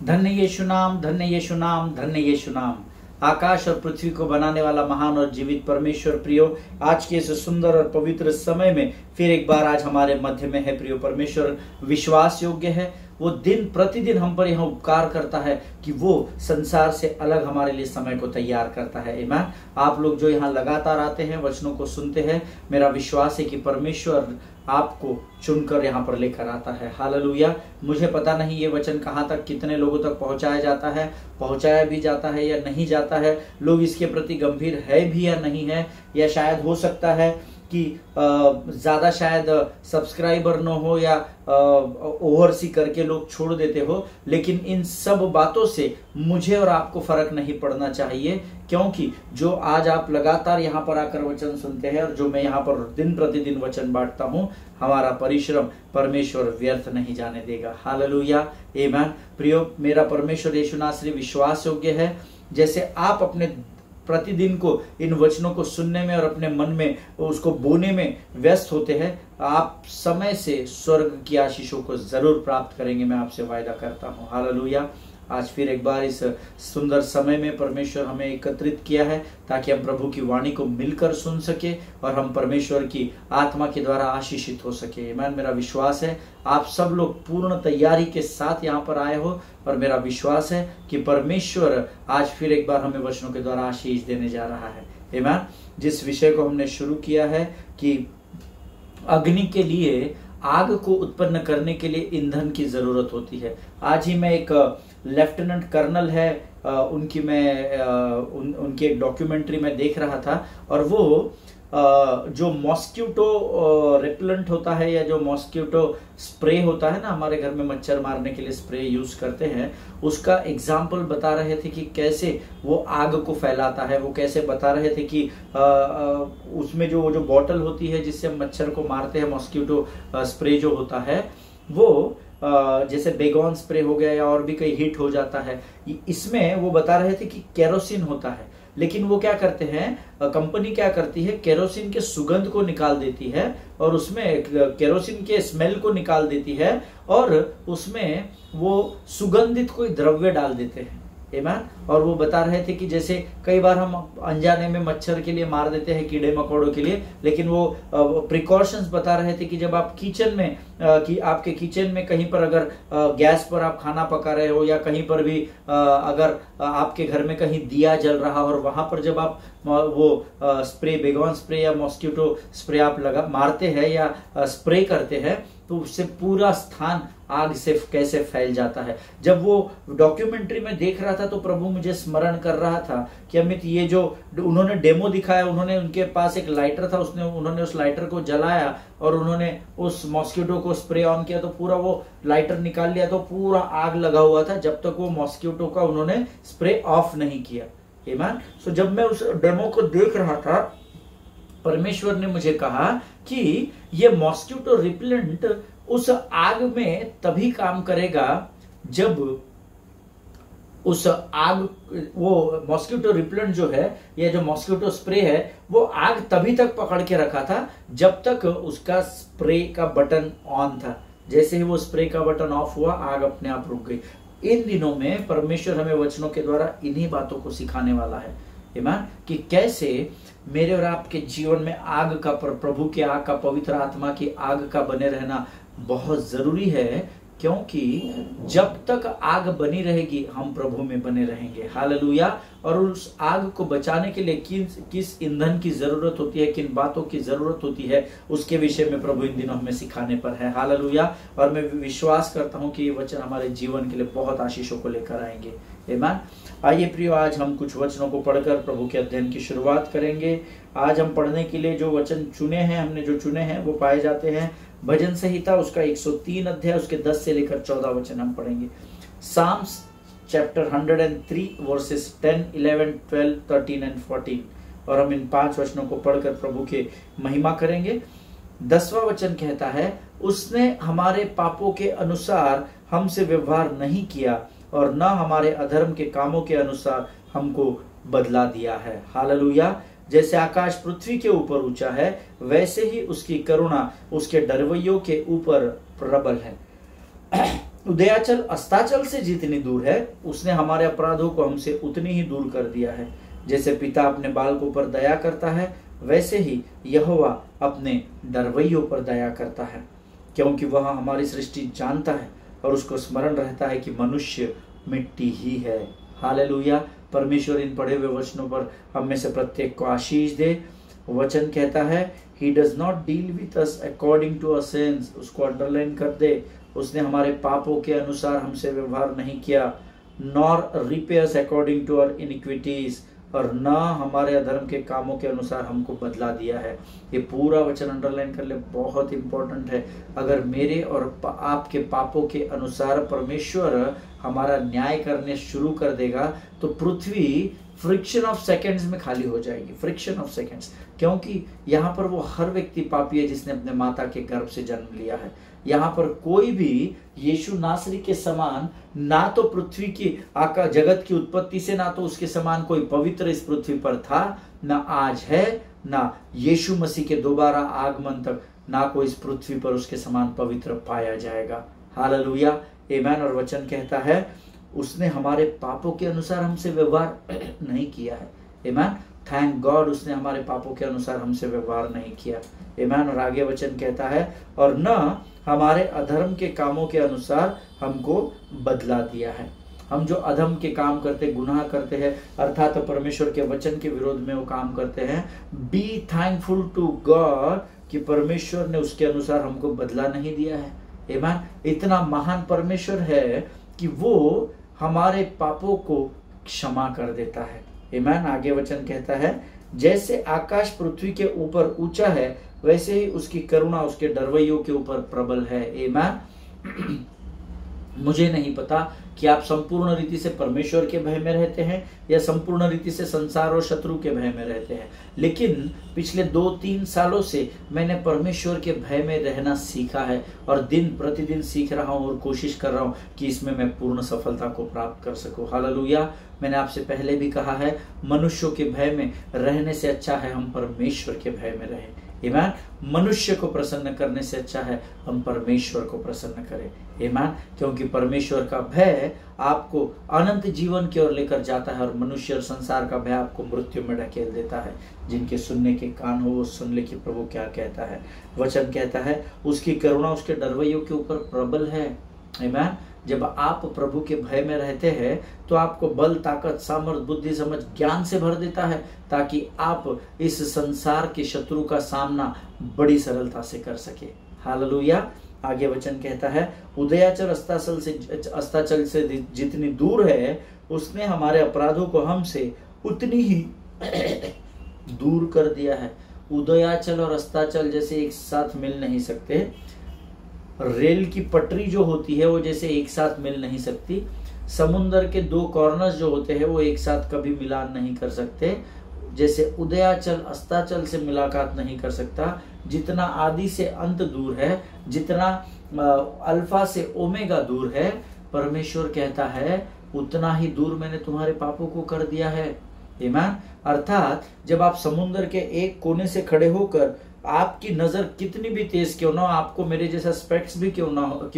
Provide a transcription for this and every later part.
धन्य यीशु नाम, धन्य यीशु नाम, धन्य यीशु नाम। आकाश और पृथ्वी को बनाने वाला महान और जीवित परमेश्वर प्रियो, आज के इस सुंदर और पवित्र समय में फिर एक बार आज हमारे मध्य में है। प्रियो परमेश्वर विश्वास योग्य है, वो दिन प्रतिदिन हम पर यह उपकार करता है कि वो संसार से अलग हमारे लिए समय को तैयार करता है। आमीन। आप लोग जो यहाँ लगातार आते हैं, वचनों को सुनते हैं, मेरा विश्वास है कि परमेश्वर आपको चुनकर यहाँ पर लेकर आता है। हालेलुया। मुझे पता नहीं ये वचन कहाँ तक, कितने लोगों तक पहुँचाया जाता है, पहुँचाया भी जाता है या नहीं जाता है, लोग इसके प्रति गंभीर है भी या नहीं है, या शायद हो सकता है कि ज्यादा शायद सब्सक्राइबर न हो या ओवरसी करके लोग छोड़ देते हो, लेकिन इन सब बातों से मुझे और आपको फर्क नहीं पड़ना चाहिए, क्योंकि जो आज आप लगातार यहाँ पर आकर वचन सुनते हैं और जो मैं यहाँ पर दिन प्रतिदिन वचन बांटता हूँ, हमारा परिश्रम परमेश्वर व्यर्थ नहीं जाने देगा। हालेलुया, आमीन। प्रियो, मेरा परमेश्वर यीशु नासरी विश्वास योग्य है। जैसे आप अपने प्रतिदिन को इन वचनों को सुनने में और अपने मन में उसको बोने में व्यस्त होते हैं, आप समय से स्वर्ग की आशीषों को जरूर प्राप्त करेंगे, मैं आपसे वायदा करता हूँ। हालेलुया। आज फिर एक बार इस सुंदर समय में परमेश्वर हमें एकत्रित किया है ताकि हम प्रभु की वाणी को मिलकर सुन सके और हम परमेश्वर की आत्मा के द्वारा आशीषित हो सके। आमीन। मेरा विश्वास है आप सब लोग पूर्ण तैयारी के साथ यहाँ पर आए हो और मेरा विश्वास है कि परमेश्वर आज फिर एक बार हमें वचनों के द्वारा आशीष देने जा रहा है। आमीन। जिस विषय को हमने शुरू किया है कि अग्नि के लिए, आग को उत्पन्न करने के लिए ईंधन की जरूरत होती है। आज ही मैं एक लेफ्टिनेंट कर्नल है, उनकी एक डॉक्यूमेंट्री में देख रहा था, और वो जो मॉस्किटो रिपेलेंट होता है या जो मॉस्किटो स्प्रे होता है ना, हमारे घर में मच्छर मारने के लिए स्प्रे यूज करते हैं, उसका एग्जाम्पल बता रहे थे कि कैसे वो आग को फैलाता है। वो कैसे बता रहे थे कि उसमें जो बॉटल होती है जिससे हम मच्छर को मारते हैं, मॉस्किटो स्प्रे जो होता है, वो जैसे बेगॉन स्प्रे हो गया या और भी कई हिट हो जाता है, इसमें वो बता रहे थे कि केरोसिन होता है। लेकिन वो क्या करते हैं, कंपनी क्या करती है, केरोसिन के सुगंध को निकाल देती है और उसमें केरोसिन के स्मेल को निकाल देती है और उसमें वो सुगंधित कोई द्रव्य डाल देते हैं। आमीन। और वो बता रहे थे कि जैसे कई बार हम अनजाने में मच्छर के लिए मार देते हैं, कीड़े मकोड़ों के लिए, लेकिन वो प्रिकॉशंस बता रहे थे कि जब आप किचन में कि आपके किचन में कहीं पर अगर गैस पर आप खाना पका रहे हो या कहीं पर भी अगर आपके घर में कहीं दिया जल रहा हो और वहां पर जब आप वो स्प्रे, बेगॉन स्प्रे या मॉस्किटो स्प्रे आप मारते हैं या स्प्रे करते हैं, तो उससे पूरा स्थान आग से कैसे फैल जाता है। जब वो डॉक्यूमेंट्री में देख रहा था तो प्रभु मुझे स्मरण कर रहा था कि अमित, ये जो उन्होंने डेमो दिखाया, उनके पास एक लाइटर था, उन्होंने उस लाइटर को जलाया और उन्होंने उस मॉस्किटो को स्प्रे ऑन किया तो पूरा वो लाइटर निकाल लिया तो पूरा आग लगा हुआ था, जब तक वो मॉस्किटो का उन्होंने स्प्रे ऑफ नहीं किया। आमीन। सो जब मैं उस डेमो को देख रहा था, परमेश्वर ने मुझे कहा कि ये मॉस्किटो रिपेलेंट उस आग में तभी काम करेगा जब उस आग, वो मॉस्किटो रिपेलेंट जो है या जो मॉस्किटो स्प्रे है, वो आग तभी तक पकड़ के रखा था जब तक उसका स्प्रे का बटन ऑन था। जैसे ही वो स्प्रे का बटन ऑफ हुआ, आग अपने आप रुक गई। इन दिनों में परमेश्वर हमें वचनों के द्वारा इन्हीं बातों को सिखाने वाला है। आमीन। कि कैसे मेरे और आपके जीवन में आग का, प्रभु के आग का, पवित्र आत्मा की आग का बने रहना बहुत जरूरी है, क्योंकि जब तक आग बनी रहेगी हम प्रभु में बने रहेंगे। हालेलुया। और उस आग को बचाने के लिए किस ईंधन की जरूरत होती है, किन बातों की जरूरत होती है, उसके विषय में प्रभु इन दिनों हमें सिखाने पर है। हालेलुया। और मैं विश्वास करता हूं कि ये वचन हमारे जीवन के लिए बहुत आशीषों को लेकर आएंगे। आमीन। आइए प्रियो, आज हम कुछ वचनों को पढ़कर प्रभु के अध्ययन की शुरुआत करेंगे। आज हम पढ़ने के लिए जो वचन चुने हैं, हमने जो चुने हैं वो पाए जाते हैं भजन संहिता, उसका 103 अध्याय, उसके 10 से लेकर 14 वचन हम पढ़ेंगे। साम्स चैप्टर 103 वर्सेस 10, 11, 12, 13 एंड 14, और हम इन 5 वचनों को पढ़कर प्रभु के महिमा करेंगे। 10वां वचन कहता है, उसने हमारे पापों के अनुसार हमसे व्यवहार नहीं किया और न हमारे अधर्म के कामों के अनुसार हमको बदला दिया है। हालेलुया। जैसे आकाश पृथ्वी के ऊपर ऊंचा है, वैसे ही उसकी करुणा उसके डरवैयों के ऊपर प्रबल है। उदयाचल अस्ताचल से जितनी दूर है, उसने हमारे अपराधों को हमसे उतनी ही दूर कर दिया है। जैसे पिता अपने बालकों पर दया करता है, वैसे ही यहोवा अपने डरवैयों पर दया करता है, क्योंकि वह हमारी सृष्टि जानता है और उसको स्मरण रहता है कि मनुष्य मिट्टी ही है। हालेलुया। परमेश्वर इन पढ़े हुए वचनों पर हम में से प्रत्येक को आशीष दे। वचन कहता है, He does not deal with us according to our sins। उसको अंडरलाइन कर दे। उसने हमारे पापों के अनुसार हमसे व्यवहार नहीं किया। Nor repay us according to our iniquities, और न हमारे अधर्म के कामों के अनुसार हमको बदला दिया है। ये पूरा वचन अंडरलाइन कर ले, बहुत इंपॉर्टेंट है। अगर मेरे और आपके पापों के अनुसार परमेश्वर हमारा न्याय करने शुरू कर देगा तो पृथ्वी फ्रिक्शन ऑफ सेकंड्स में खाली हो जाएगी। फ्रिक्शन ऑफ सेकंड्स, क्योंकि यहाँ पर वो हर व्यक्ति पापी है जिसने अपने माता के गर्भ से जन्म लिया है। यहाँ पर कोई भी यीशु नासरी के समान ना तो पृथ्वी की आकाश जगत की उत्पत्ति से ना तो उसके समान कोई पवित्र इस पृथ्वी पर था, ना आज है, ना यीशु मसीह के दोबारा आगमन तक ना कोई इस पृथ्वी पर उसके समान पवित्र पाया जाएगा। हालेलुया, आमीन। और वचन कहता है, उसने हमारे पापों के अनुसार हमसे व्यवहार नहीं किया है। आमीन। थैंक गॉड, उसने हमारे पापों के अनुसार हमसे व्यवहार नहीं किया। आमीन। और आगे वचन कहता है, और न हमारे अधर्म के कामों के अनुसार हमको बदला दिया है। हम जो अधर्म के काम करते, गुनाह करते हैं, अर्थात परमेश्वर के वचन के विरोध में वो काम करते हैं, बी थैंकफुल टू गॉड कि परमेश्वर ने उसके अनुसार हमको बदला नहीं दिया है। आमीन। इतना महान परमेश्वर है कि वो हमारे पापों को क्षमा कर देता है। आमीन। आगे वचन कहता है, जैसे आकाश पृथ्वी के ऊपर ऊंचा है, वैसे ही उसकी करुणा उसके डरवैयों के ऊपर प्रबल है। आमीन। मुझे नहीं पता कि आप संपूर्ण रीति से परमेश्वर के भय में रहते हैं या संपूर्ण रीति से संसार और शत्रु के भय में रहते हैं, लेकिन पिछले 2-3 सालों से मैंने परमेश्वर के भय में रहना सीखा है और दिन प्रतिदिन सीख रहा हूं और कोशिश कर रहा हूं कि इसमें मैं पूर्ण सफलता को प्राप्त कर सकूं। हालेलुया। मैंने आपसे पहले भी कहा है, मनुष्यों के भय में रहने से अच्छा है हम परमेश्वर के भय में रहें। आमीन। मनुष्य को प्रसन्न करने से अच्छा है हम परमेश्वर को प्रसन्न करें। आमीन। क्योंकि परमेश्वर का भय आपको अनंत जीवन की ओर लेकर जाता है और मनुष्य और संसार का भय आपको मृत्यु में ढकेल देता है। जिनके सुनने के कान हो वो सुन ले कि प्रभु क्या कहता है। वचन कहता है, उसकी करुणा उसके डरवैयों के ऊपर प्रबल है। आमीन। जब आप प्रभु के भय में रहते हैं तो आपको बल, ताकत, सामर्थ, बुद्धि, समझ, ज्ञान से भर देता है, ताकि आप इस संसार के शत्रु का सामना बड़ी सरलता से कर सके। हालेलुया। आगे वचन कहता है, उदयाचल अस्ताचल से जितनी दूर है, उसने हमारे अपराधों को हमसे उतनी ही दूर कर दिया है। उदयाचल और अस्ताचल जैसे एक साथ मिल नहीं सकते। रेल की पटरी जो होती है वो जैसे एक साथ मिल नहीं सकती। समुद्र के 2 कॉर्नर्स जो होते हैं वो एक साथ कभी मिलान नहीं कर सकते। जैसे उदयाचल अस्ताचल से मुलाकात नहीं कर सकता। जितना आदि से अंत दूर है, जितना अल्फा से ओमेगा दूर है, परमेश्वर कहता है उतना ही दूर मैंने तुम्हारे पापों को कर दिया है। आमीन। अर्थात जब आप समुद्र के एक कोने से खड़े होकर, आपकी नजर कितनी भी तेज क्यों ना हो, आपको मेरे जैसा स्पेक्स भी क्यों ना हो,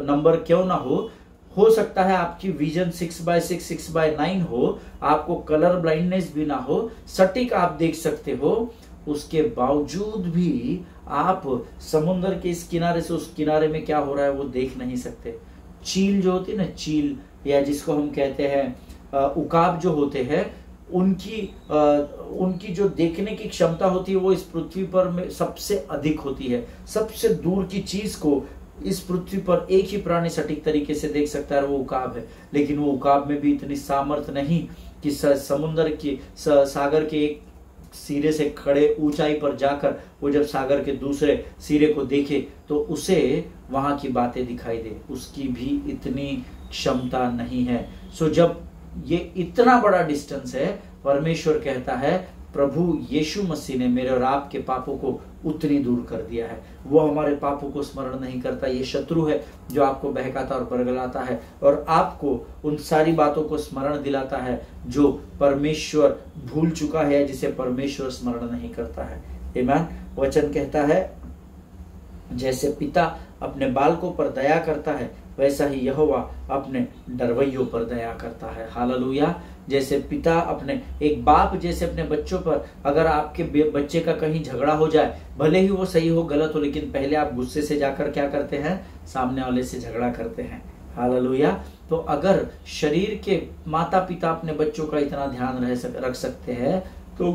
नंबर क्यों ना हो सकता है आपकी विजन 6x6 6x9 हो, आपको कलर ब्लाइंडनेस भी ना हो, सटीक आप देख सकते हो, उसके बावजूद भी आप समुद्र के इस किनारे से उस किनारे में क्या हो रहा है वो देख नहीं सकते। चील जो होती है ना, चील, या जिसको हम कहते हैं उकाब जो होते हैं, उनकी जो देखने की क्षमता होती है वो इस पृथ्वी पर में सबसे अधिक होती है। सबसे दूर की चीज को इस पृथ्वी पर एक ही प्राणी सटीक तरीके से देख सकता है, वो उकाब है। लेकिन वो उकाब में भी इतनी सामर्थ्य नहीं कि समुद्र की सागर के एक सिरे से खड़े ऊंचाई पर जाकर वो जब सागर के दूसरे सिरे को देखे तो उसे वहां की बातें दिखाई दे, उसकी भी इतनी क्षमता नहीं है। सो जब ये इतना बड़ा डिस्टेंस है, परमेश्वर कहता है प्रभु यीशु मसीह ने मेरे और आपके पापों को उतनी दूर कर दिया है। वो हमारे पापों को स्मरण नहीं करता। ये शत्रु है जो आपको बहकाता और बरगलाता है और आपको उन सारी बातों को स्मरण दिलाता है जो परमेश्वर भूल चुका है, जिसे परमेश्वर स्मरण नहीं करता है। आमीन। वचन कहता है, जैसे पिता अपने बालकों पर दया करता है, वैसा ही यहोवा अपने डरवैयों पर दया करता है। हालेलुया। जैसे पिता अपने, एक बाप जैसे अपने बच्चों पर, अगर आपके बच्चे का कहीं झगड़ा हो जाए, भले ही वो सही हो गलत हो, लेकिन पहले आप गुस्से से जाकर क्या करते हैं, सामने वाले से झगड़ा करते हैं। हालेलुया। तो अगर शरीर के माता पिता अपने बच्चों का इतना ध्यान रख सकते हैं, तो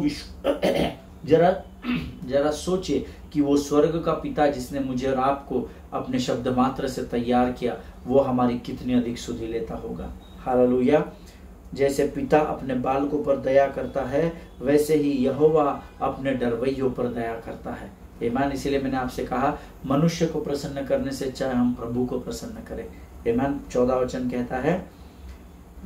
जरा सोचिए कि वो स्वर्ग का पिता जिसने मुझे और आपको अपने शब्द मात्र से तैयार किया, वो हमारी कितनी अधिक सुधि लेता होगा। हालेलुया। जैसे पिता अपने बालकों पर दया करता है, वैसे ही यहोवा अपने डरवैयों पर दया करता है। आमीन। इसीलिए मैंने आपसे कहा, मनुष्य को प्रसन्न करने से चाहे हम प्रभु को प्रसन्न करें। आमीन। 14 वचन कहता है,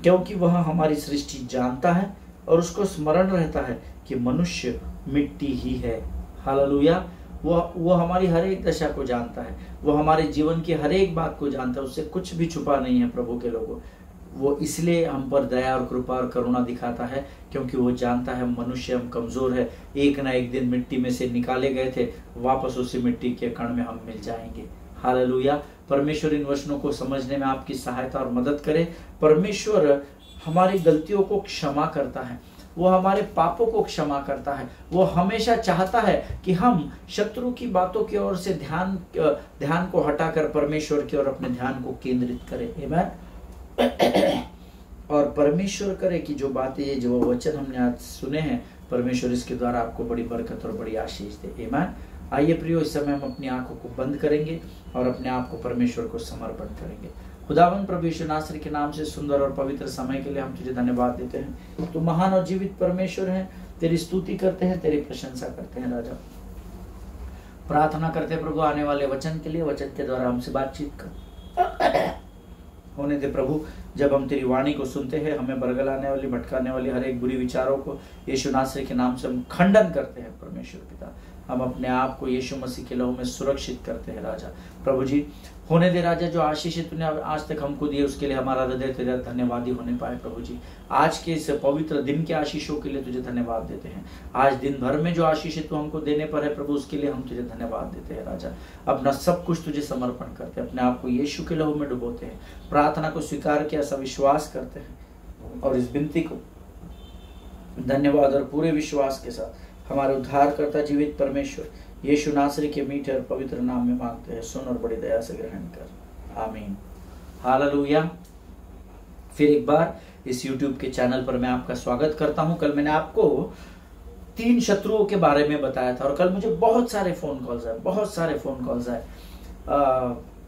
क्योंकि वह हमारी सृष्टि जानता है और उसको स्मरण रहता है कि मनुष्य मिट्टी ही है। हालेलुया। वो हमारी हर एक दशा को जानता है, वो हमारे जीवन की हर एक बात को जानता है, उससे कुछ भी छुपा नहीं है प्रभु के लोगों। वो इसलिए हम पर दया और कृपा और करुणा दिखाता है, क्योंकि वो जानता है मनुष्य हम कमजोर है, एक ना एक दिन मिट्टी में से निकाले गए थे, वापस उसी मिट्टी के कण में हम मिल जाएंगे। हालेलुया। परमेश्वर इन वचनों को समझने में आपकी सहायता और मदद करे। परमेश्वर हमारी गलतियों को क्षमा करता है, वो हमारे पापों को क्षमा करता है। वो हमेशा चाहता है कि हम शत्रु की बातों की ओर से ध्यान को हटाकर परमेश्वर की ओर अपने ध्यान को केंद्रित करें। आमीन। और परमेश्वर करे कि जो बातें, ये जो वचन हमने आज सुने हैं, परमेश्वर इसके द्वारा आपको बड़ी बरकत और बड़ी आशीष दे। आमीन। आइए प्रियो, इस समय हम अपनी आंखों को बंद करेंगे और अपने आप को परमेश्वर को समर्पण करेंगे। खुदावन प्रभु यीशु नासरी के नाम से सुंदर और पवित्र समय के लिए हम तुझे धन्यवाद देते हैं। तू महान और जीवित परमेश्वर है, तेरी स्तुति करते हैं, तेरी प्रशंसा करते हैं। राजा, प्रार्थना करते हैं प्रभु आने वाले वचन के लिए, वचन के द्वारा हमसे बातचीत कर होने दे प्रभु। जब हम तेरी वाणी को सुनते हैं, हमें बरगलाने वाली, भटकाने वाली हर एक बुरी विचारों को यीशु नासरी के नाम से हम खंडन करते हैं। परमेश्वर पिता, हम अपने आप को यीशु मसीह के लहू में सुरक्षित करते हैं। राजा प्रभु जी, होने दे राजा, जो आशीष तूने आज तक हमको दिए उसके लिए हमारा हृदय तेरा धन्यवादी होने पाए। प्रभु जी, आज के इस पवित्र दिन के आशीषों के लिए तुझे धन्यवाद देते हैं। आज दिन भर में जो आशीष तू हमको देने पर है प्रभु, उसके लिए हम तुझे धन्यवाद देते हैं। राजा, अपना सब कुछ तुझे समर्पण करते हैं, अपने आप को यीशु के लहू में डुबोते हैं, प्रार्थना को स्वीकार किया, ऐसा विश्वास करते हैं और इस विनती को धन्यवाद और पूरे विश्वास के साथ हमारे उद्धारकर्ता जीवित परमेश्वर यीशु नासरी के मीठे और पवित्र नाम में मांगते हैं। सुन और बड़ी दया से ग्रहण कर। आमीन। हालेलुया। फिर एक बार इस YouTube के चैनल पर मैं आपका स्वागत करता हूं। कल मैंने आपको 3 शत्रुओं के बारे में बताया था और कल मुझे बहुत सारे फोन कॉल्स आए।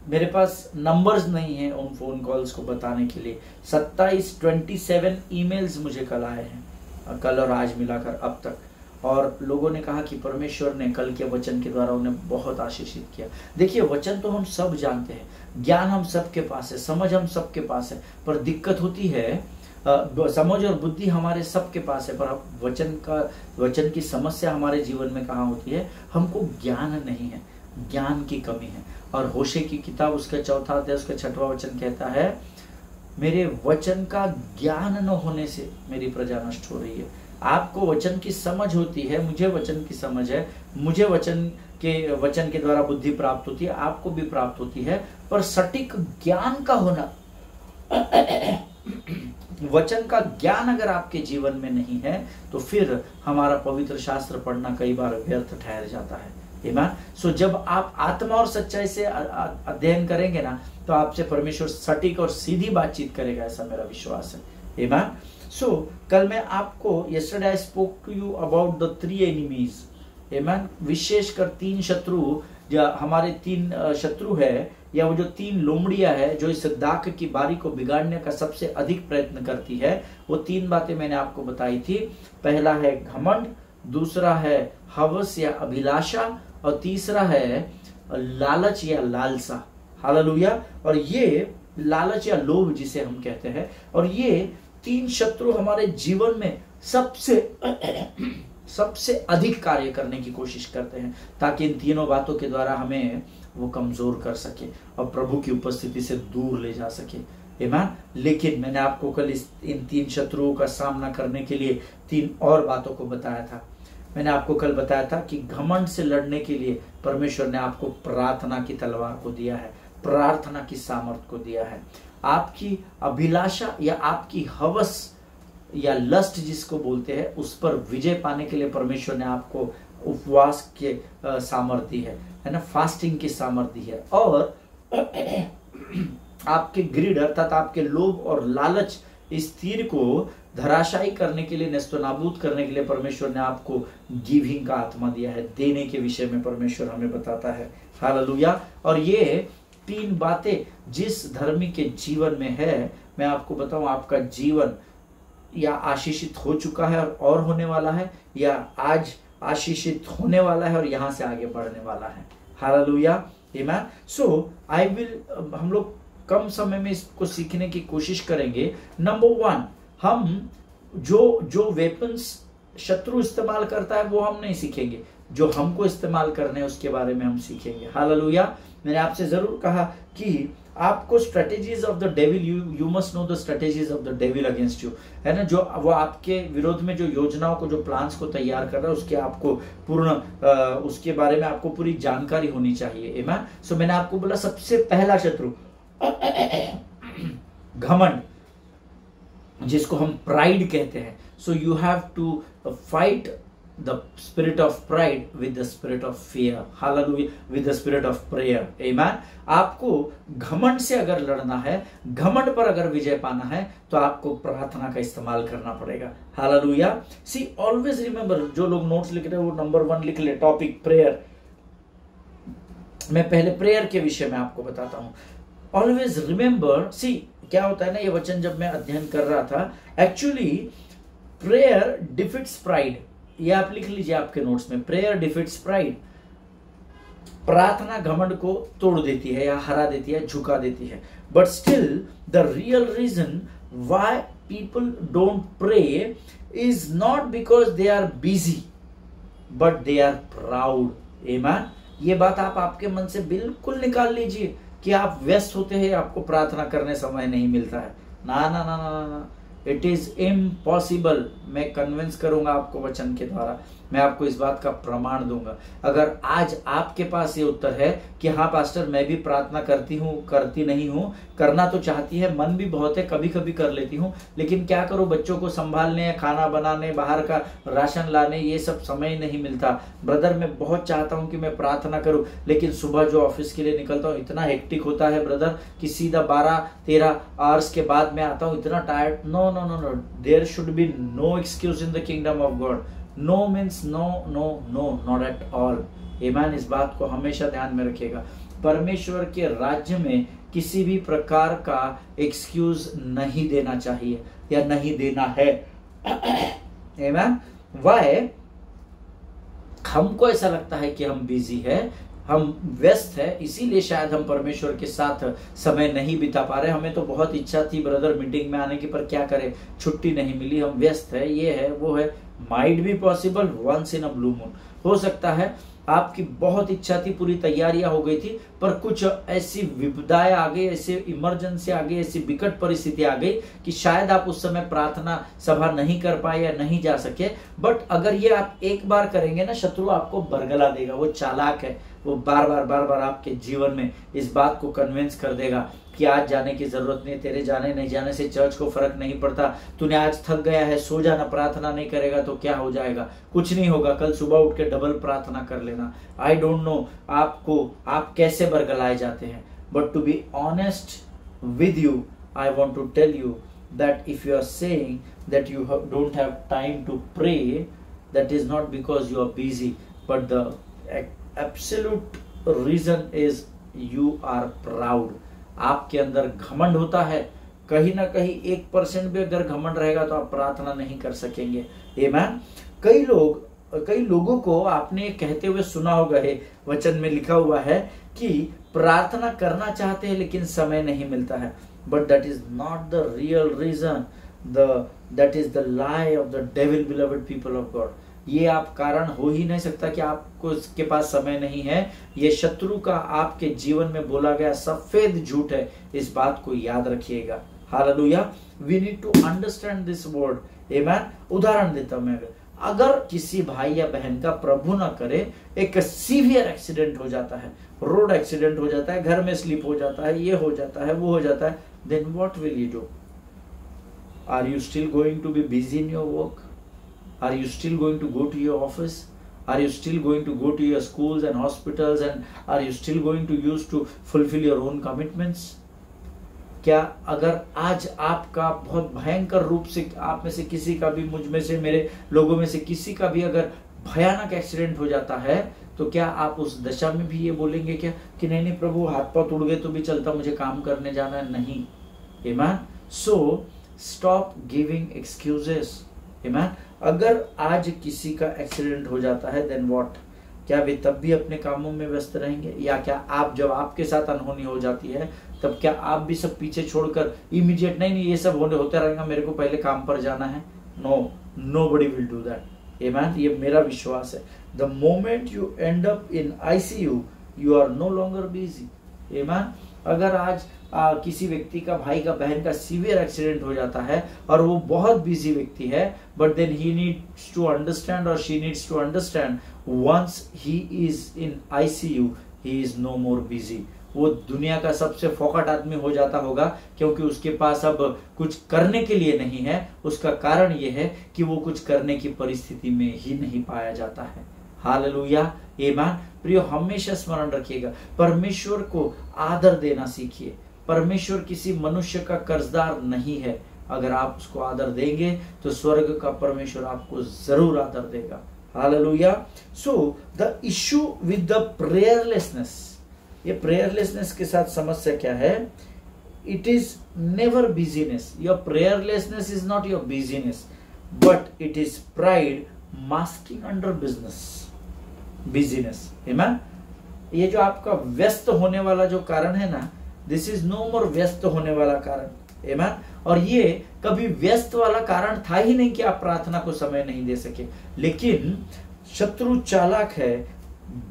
मेरे पास नंबर्स नहीं है उन फोन कॉल्स को बताने के लिए। 27 ईमेल्स मुझे कल आए हैं, कल और आज मिलाकर अब तक। और लोगों ने कहा कि परमेश्वर ने कल के वचन के द्वारा उन्हें बहुत आशीषित किया। देखिए, वचन तो हम सब जानते हैं, ज्ञान हम सबके पास है, समझ हम सबके पास है, पर दिक्कत होती है, समझ और बुद्धि हमारे सबके पास है, पर वचन की समस्या हमारे जीवन में कहाँ होती है? हमको ज्ञान नहीं है, ज्ञान की कमी है। और होशे की किताब उसका 4 अध्याय उसका 6वां वचन कहता है, मेरे वचन का ज्ञान न होने से मेरी प्रजा नष्ट हो रही है। आपको वचन की समझ होती है, मुझे वचन की समझ है, मुझे वचन के द्वारा बुद्धि प्राप्त होती है, आपको भी प्राप्त होती है, पर सटीक ज्ञान का होना, वचन का ज्ञान अगर आपके जीवन में नहीं है तो फिर हमारा पवित्र शास्त्र पढ़ना कई बार व्यर्थ ठहर जाता है। सो जब आप आत्मा और सच्चाई से अध्ययन करेंगे ना, तो आपसे परमेश्वर सटीक और सीधी बातचीत करेगा, ऐसा मेरा विश्वास है। आमीन। सो कल मैं आपको yesterday I spoke to you about the 3 enemies. आमीन। विशेषकर 3 शत्रु, जो हमारे 3 शत्रु है, या वो जो 3 लोमड़ियां है जो इस दाख की बारी को बिगाड़ने का सबसे अधिक प्रयत्न करती है, वो 3 बातें मैंने आपको बताई थी। पहला है घमंड, दूसरा है हवस या अभिलाषा, और तीसरा है लालच या लालसा। हालेलुया। और ये लालच या लोभ जिसे हम कहते हैं, और ये 3 शत्रु हमारे जीवन में सबसे अधिक कार्य करने की कोशिश करते हैं, ताकि इन तीनों बातों के द्वारा हमें वो कमजोर कर सके और प्रभु की उपस्थिति से दूर ले जा सके। आमीन। लेकिन मैंने आपको कल इन 3 शत्रुओं का सामना करने के लिए 3 और बातों को बताया था। मैंने आपको कल बताया था कि घमंड से लड़ने के लिए परमेश्वर ने आपको प्रार्थना की तलवार को दिया है। प्रार्थना की सामर्थ को दिया है। आपकी अभिलाषा या आपकी हवस या लस्ट जिसको बोलते हैं, उस पर विजय पाने के लिए परमेश्वर ने आपको उपवास के सामर्थ दी है ना, फास्टिंग की सामर्थ दी है। और आपके ग्रीड अर्थात आपके लोभ और लालच इस तीर को धराशायी करने के लिए, नेस्तनाबूद करने के लिए परमेश्वर ने आपको गिविंग का आत्मा दिया है। देने के विषय में परमेश्वर हमें बताता है। हालेलुया। और ये 3 बातें जिस धर्मी के जीवन में है, मैं आपको बताऊं, आपका जीवन या आशीषित हो चुका है और होने वाला है, या आज आशीषित होने वाला है और यहां से आगे बढ़ने वाला है। हालेलुया। आमीन। सो आई विल, हम लोग कम समय में इसको सीखने की कोशिश करेंगे। नंबर 1, हम जो वेपन्स शत्रु इस्तेमाल करता है वो हम नहीं सीखेंगे, जो हमको इस्तेमाल करने हैं उसके बारे में हम सीखेंगे। हालेलुया। मैंने आपसे जरूर कहा कि आपको strategies of the devil, you must know the strategies of the devil against you, है ना। जो वो आपके विरोध में जो योजनाओं को, जो प्लान्स को तैयार कर रहा है, उसके आपको पूर्ण उसके बारे में आपको पूरी जानकारी होनी चाहिए। आमीन। सो मैंने आपको बोला सबसे पहला शत्रु घमंड, जिसको हम प्राइड कहते हैं। So you have to fight the spirit of pride with the spirit of fear. Hallelujah. With the spirit of prayer. Amen. आपको घमंड से अगर लड़ना है, घमंड पर अगर विजय पाना है, तो आपको प्रार्थना का इस्तेमाल करना पड़ेगा। हालेलुया। सी ऑलवेज रिमेंबर, जो लोग नोट्स लिख रहे हैं वो नंबर 1 लिख ले, टॉपिक प्रेयर। मैं पहले प्रेयर के विषय में आपको बताता हूं। ऑलवेज रिमेंबर, सी क्या होता है ना, ये वचन जब मैं अध्ययन कर रहा था, एक्चुअली प्रेयर डिफीट्स प्राइड। ये आप लिख लीजिए आपके नोट्स में, प्रेयर डिफीट्स प्राइड। प्रार्थना घमंड को तोड़ देती है या हरा देती है, झुका देती है। But still the real reason why people don't pray is not because they are busy, but they are proud. आमीन। ये बात आप आपके मन से बिल्कुल निकाल लीजिए कि आप व्यस्त होते हैं, आपको प्रार्थना करने समय नहीं मिलता है। ना ना ना ना ना, ना। It is impossible. मैं कन्विंस करूंगा आपको वचन के द्वारा, मैं आपको इस बात का प्रमाण दूंगा। अगर आज आपके पास ये उत्तर है कि हाँ पास्टर, मैं भी प्रार्थना करती हूँ, करती नहीं हूँ, करना तो चाहती है, मन भी बहुत है, कभी कभी कर लेती हूँ, लेकिन क्या करूँ, बच्चों को संभालने, खाना बनाने, बाहर का राशन लाने, ये सब समय नहीं मिलता। ब्रदर मैं बहुत चाहता हूँ कि मैं प्रार्थना करूँ, लेकिन सुबह जो ऑफिस के लिए निकलता हूँ इतना हेक्टिक होता है ब्रदर कि सीधा 12-13 आवर्स के बाद मैं आता हूँ, इतना tired. No no no no, there should be no excuse in the kingdom of God. No means no no no, not at all. आमीन। इस बात को हमेशा ध्यान में रखिएगा। परमेश्वर के राज्य में किसी भी प्रकार का एक्सक्यूज नहीं देना चाहिए या नहीं देना है। आमीन। व्हाई? हमको ऐसा लगता है कि हम बिजी है, हम व्यस्त है, इसीलिए शायद हम परमेश्वर के साथ समय नहीं बिता पा रहे। हमें तो बहुत इच्छा थी ब्रदर मीटिंग में आने की, पर क्या करें, छुट्टी नहीं मिली, हम व्यस्त है, ये है वो है। Might be possible, once in a blue moon. हो सकता है आपकी बहुत इच्छा थी, पूरी तैयारियां हो गई थी, पर कुछ ऐसी विपदाएं आ गई, ऐसे इमरजेंसी आ गई, ऐसी विकट परिस्थिति आ गई कि शायद आप उस समय प्रार्थना सभा नहीं कर पाए या नहीं जा सके। बट अगर ये आप एक बार करेंगे ना, शत्रु आपको बरगला देगा। वो चालाक है, वो बार बार आपके जीवन में इस बात को कन्विंस कर देगा कि आज जाने की जरूरत नहीं, तेरे जाने नहीं जाने से चर्च को फर्क नहीं पड़ता, तूने आज थक गया है, सो जाना, प्रार्थना नहीं करेगा तो क्या हो जाएगा, कुछ नहीं होगा, कल सुबह उठ के डबल प्रार्थना कर लेना। आई डोंट नो आप कैसे बरगलाए जाते हैं, but to be honest with you, I want to tell you that if you are saying that you don't have time to pray, that is not because you are busy, but the absolute reason is you are proud. आपके अंदर घमंड होता है। कहीं ना कहीं 1% भी अगर घमंड रहेगा तो आप प्रार्थना नहीं कर सकेंगे। आमीन। कई लोगों को आपने कहते हुए सुना होगा, है वचन में लिखा हुआ है कि प्रार्थना करना चाहते हैं लेकिन समय नहीं मिलता है। But that is not the real reason, that is the lie of the devil, beloved people of God. ये आप कारण हो ही नहीं सकता कि आपको इसके पास समय नहीं है। ये शत्रु का आपके जीवन में बोला गया सफेद झूठ है, इस बात को याद रखिएगा। हालेलुया। We need to understand this word. आमीन। उदाहरण देता हूं मैं, अगर किसी भाई या बहन का प्रभु ना करे एक सीवियर एक्सीडेंट हो जाता है, रोड एक्सीडेंट हो जाता है, घर में स्लिप हो जाता है, ये हो जाता है, वो हो जाता है, then what will you do? Are you still going to be busy in your work? Are you still going to go to your office? Are you still going to go to your schools and hospitals, and are you still going to use to fulfill your own commitments? क्या अगर आज आपका बहुत भयंकर रूप से आप में से किसी का भी, मुझ में से, मेरे लोगों में से किसी का भी अगर भयानक एक्सीडेंट हो जाता है, तो क्या आप उस दशा में भी ये बोलेंगे क्या कि नहीं नहीं प्रभु, हाथ पांव टूट गए तो भी चलता, मुझे काम करने जाना है? नहीं। Amen. So stop giving excuses. Amen. अगर आज किसी का एक्सीडेंट हो जाता है, देन व्हाट? क्या वे तब भी अपने कामों में व्यस्त रहेंगे? या क्या आप, जब आपके साथ अनहोनी हो जाती है, तब क्या आप भी सब पीछे छोड़कर इमीडिएट नहीं ये सब होता रहेगा, मेरे को पहले काम पर जाना है? No, nobody will do that. Amen. ये मेरा विश्वास है। The moment you end up in ICU, you are no longer busy. Amen. अगर आज किसी व्यक्ति का, भाई का, बहन का सीवियर एक्सीडेंट हो जाता है और वो बहुत बिजी व्यक्ति है, but then he needs to understand और she needs to understand, once he is in ICU, he is no more busy. वो दुनिया का सबसे फोकट आदमी हो जाता होगा, क्योंकि उसके पास अब कुछ करने के लिए नहीं है। उसका कारण ये है कि वो कुछ करने की परिस्थिति में ही नहीं पाया जाता है। हालेलुया। आमीन। प्रियो, हमेशा स्मरण रखिएगा, परमेश्वर को आदर देना सीखिए। परमेश्वर किसी मनुष्य का कर्जदार नहीं है। अगर आप उसको आदर देंगे तो स्वर्ग का परमेश्वर आपको जरूर आदर देगा। Hallelujah. So the issue with the prayerlessness, ये प्रेयरलेसनेस के साथ समस्या क्या है? It is never busyness. Your prayerlessness is not your busyness, but it is pride masking under busyness. Amen. ये जो आपका व्यस्त होने वाला जो कारण है ना, दिस इज नो मोर व्यस्त होने वाला कारण। आमीन। और ये कभी व्यस्त वाला कारण था ही नहीं कि आप प्रार्थना को समय नहीं दे सके, लेकिन शत्रु चालाक है,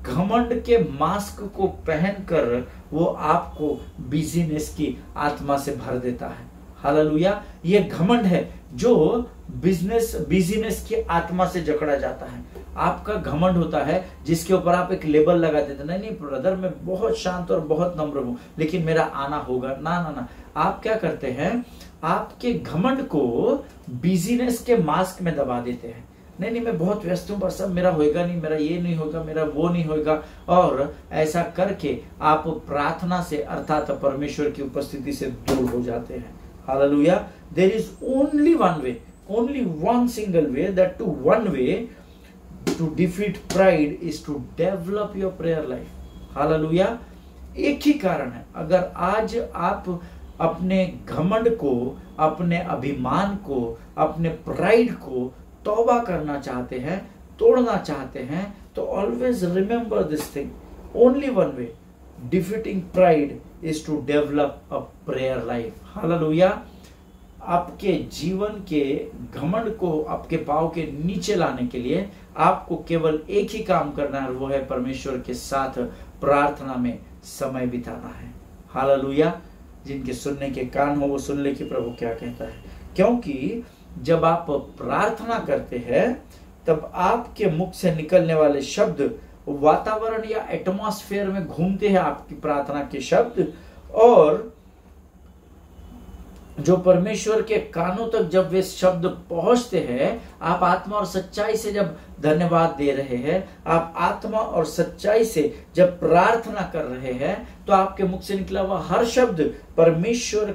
घमंड के मास्क को पहनकर वो आपको बिजीनेस की आत्मा से भर देता है। हालेलुया। ये घमंड है जो बिजीनेस की आत्मा से जकड़ा जाता है। आपका घमंड होता है जिसके ऊपर आप एक लेबल लगा देते, नहीं ब्रदर, मैं बहुत शांत और बहुत नम्र हूं, लेकिन मेरा आना होगा। ना ना ना, आप क्या करते हैं? आपके घमंड को बिजीनेस के मास्क में दबा देते हैं। नहीं, मैं बहुत व्यस्त हूं, पर सब मेरा होएगा नहीं, मेरा ये नहीं होगा, मेरा वो नहीं होगा। और ऐसा करके आप प्रार्थना से, अर्थात परमेश्वर की उपस्थिति से दूर हो जाते हैं। हालेलुया। There is only one way, only one single way, that to one way to defeat pride is to develop your prayer life. Hallelujah. एक ही कारण है। अगर आज आप अपने घमंड को, अपने अभिमान को, अपने प्राइड को तौबा करना चाहते हैं, तोड़ना चाहते हैं, तो always remember this thing, only one way defeating pride is to develop a prayer life. हालेलुया। आपके जीवन के घमंड को आपके पांव के नीचे लाने के लिए आपको केवल एक ही काम करना है, और वो है परमेश्वर के साथ प्रार्थना में समय बिताना है। हालेलुया। जिनके सुनने के कान हो वो सुन ले कि प्रभु क्या कहता है। क्योंकि जब आप प्रार्थना करते हैं तब आपके मुख से निकलने वाले शब्द वातावरण या एटमॉस्फेयर में घूमते हैं, आपकी प्रार्थना के शब्द, और जो परमेश्वर के कानों तक जब वे शब्द पहुंचते हैं, आप आत्मा और सच्चाई से जब धन्यवाद दे रहे हैं, आप आत्मा और सच्चाई से जब प्रार्थना कर रहे हैं, तो आपके मुख से निकला हुआ हर शब्द परमेश्वर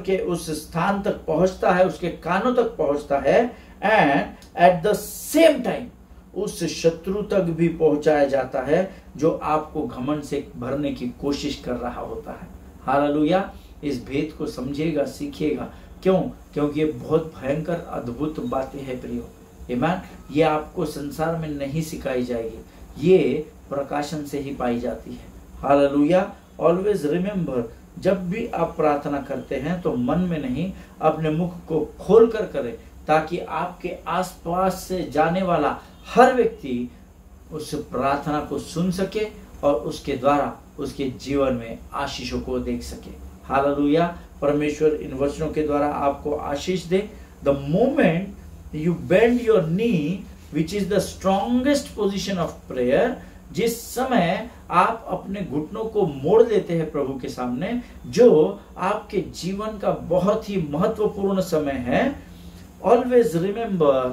के उस स्थान तक पहुंचता है, उसके कानों तक पहुंचता है, and at the same time उस शत्रु तक भी पहुंचाया जाता है जो आपको घमंड से भरने की कोशिश कर रहा होता है। हालेलुया। इस भेद को समझिएगा, सीखिएगा। क्यों? क्योंकि ये बहुत भयंकर अद्भुत बातें हैं प्रियो। आमीन। ये आपको संसार में नहीं सिखाई जाएगी, ये प्रकाशन से ही पाई जाती है। हालेलुया। ऑलवेज रिमेंबर, जब भी आप प्रार्थना करते हैं तो मन में नहीं, अपने मुख को खोल कर करें, ताकि आपके आसपास से जाने वाला हर व्यक्ति उस प्रार्थना को सुन सके और उसके द्वारा उसके जीवन में आशीषों को देख सके। हालेलुया। परमेश्वर इन वचनों के द्वारा आपको आशीष दे। The moment you bend your knee, which is the strongest position of prayer. जिस समय आप अपने घुटनों को मोड़ देते हैं प्रभु के सामने, जो आपके जीवन का बहुत ही महत्वपूर्ण समय है. Always remember,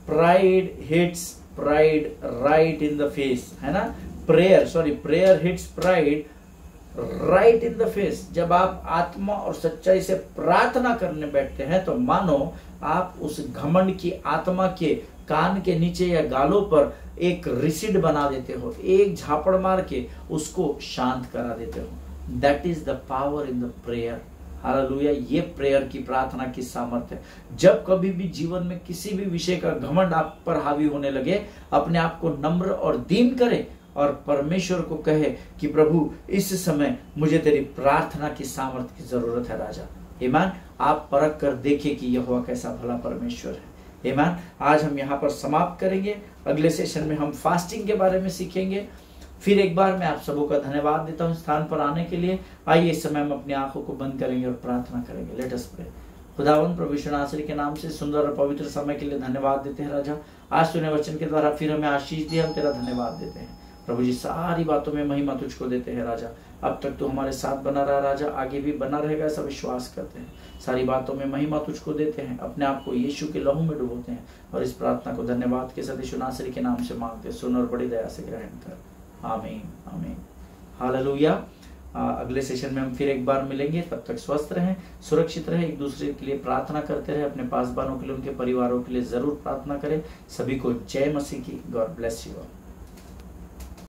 pride hits pride right in the face, है ना. Prayer hits pride right in the face. जब आप आत्मा और सच्चाई से प्रार्थना करने बैठते हैं तो मानो आप उस घमंड की आत्मा के कान के नीचे या गालों पर एक रिसिड बना देते हो, एक झापड़ मार के उसको शांत करा देते हो. That is the power in the prayer. Hallelujah. ये प्रेयर की प्रार्थना की सामर्थ्य है. जब कभी भी जीवन में किसी भी विषय का घमंड आप पर हावी होने लगे, अपने आप को नम्र और दीन करे और परमेश्वर को कहे कि प्रभु इस समय मुझे तेरी प्रार्थना की सामर्थ्य की जरूरत है राजा. ईमान. आप परख कर देखिए कि यहोवा कैसा भला परमेश्वर है. ईमान. आज हम यहाँ पर समाप्त करेंगे. अगले सेशन में हम फास्टिंग के बारे में सीखेंगे. फिर एक बार मैं आप सबों का धन्यवाद देता हूँ स्थान पर आने के लिए. आइए इस समय हम अपनी आंखों को बंद करेंगे और प्रार्थना करेंगे. Let us pray. खुदावंद प्रभु यीशु नासरी के नाम से सुंदर और पवित्र समय के लिए धन्यवाद देते हैं राजा. आज तूने वचन के द्वारा फिर हमें आशीष दिया, हम तेरा धन्यवाद देते हैं प्रभु जी. सारी बातों में महिमा तुझको देते हैं राजा. अब तक तू हमारे साथ बना रहा राजा, आगे भी बना रहेगा ऐसा विश्वास करते हैं. सारी बातों में महिमा तुझको देते हैं, अपने आप को यीशु के लहू में डुबोते हैं और इस प्रार्थना को धन्यवाद के साथ यीशु नासरी के नाम से मांगते. सुन और बड़ी दया से ग्रहण कर. आमीन आमीन. हालेलुया. अगले सेशन में हम फिर एक बार मिलेंगे. तब तक स्वस्थ रहें, सुरक्षित रहें, एक दूसरे के लिए प्रार्थना करते रहे. अपने पासबानों के लिए, उनके परिवारों के लिए जरूर प्रार्थना करें. सभी को जय मसीह की. God bless you all.